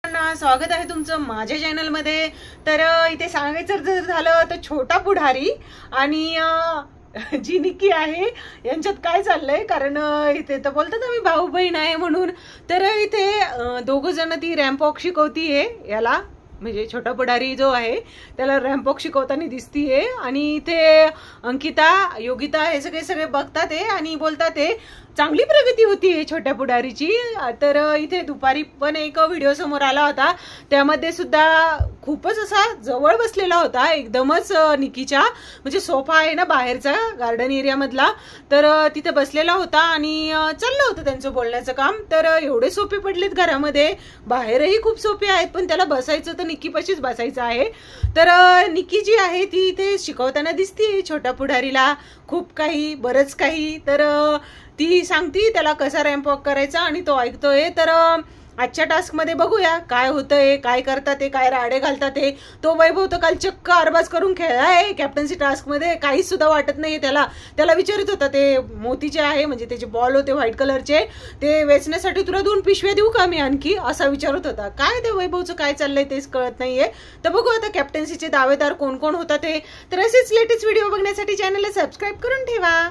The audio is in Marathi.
स्वागत आहे तुमचं माझ्या चॅनल मध्ये। तर इथे सांगायचं जर झालं तर छोटा पुढारी आणि जी निक्की आहे यांच्यात काय चाललंय, कारण इथे तर बोलतात आम्ही भाऊ बहीण आहे म्हणून। तर इथे दोघ जण ती रॅम्प वॉक शिकवतीये याला, म्हणजे छोटा पुढारी जो आहे त्याला रॅम्प वॉक शिकवताना दिसतीये। आणि इथे अंकिता योगिता हे सगळे बघतात आहे आणि बोलतात आहे चांगली प्रगती होतीये छोट्या पुढारीची। तर इथे दुपारी पण एक व्हिडिओ समोर आला होता, त्यामध्ये सुद्धा खूपच असा जवळ बसलेला होता एकदमच निकीच्या, म्हणजे सोफा आहे ना बाहेरचा गार्डन एरिया मधला, तर तिथे बसलेला होता आणि चाललं होतं त्यांचं बोलण्याचं काम। तर एवढे सोपे पडलेत घरामध्ये, बाहेरही खूप सोपे आहेत, पण त्याला बसायचं तर निकीपाशीच बसायचं आहे। तर निकी जी आहे ती इथे शिकवताना दिसते छोट्या पुढारीला खूप काही बरंच काही। तर ती सांगती त्याला कसा रॅम्प वॉक करायचा आणि तो ऐकतोय। तर आजच्या टास्क मध्ये बघूया काय होतंय, काय करतात ते, काय राडे घालतात ते। तो वैभव तर काल चक्क अरबाज करून खेळलाय कॅप्टन्सी टास्क मध्ये, काहीच सुद्धा वाटत नाही त्याला विचारित होता ते मोतीचे आहे म्हणजे त्याचे बॉल होते व्हाईट कलरचे, ते वेचण्यासाठी तुला 2 पिशव्या देऊ का मी आणखी, असा विचारत होता। काय ते वैभवचं काय चाललंय तेच कळत नाहीये। तर बघू आता कॅप्टन्सीचे दावेदार कोण कोण होतात ते। तर असेच लेटेस्ट व्हिडिओ बघण्यासाठी चॅनलला सबस्क्राईब करून ठेवा।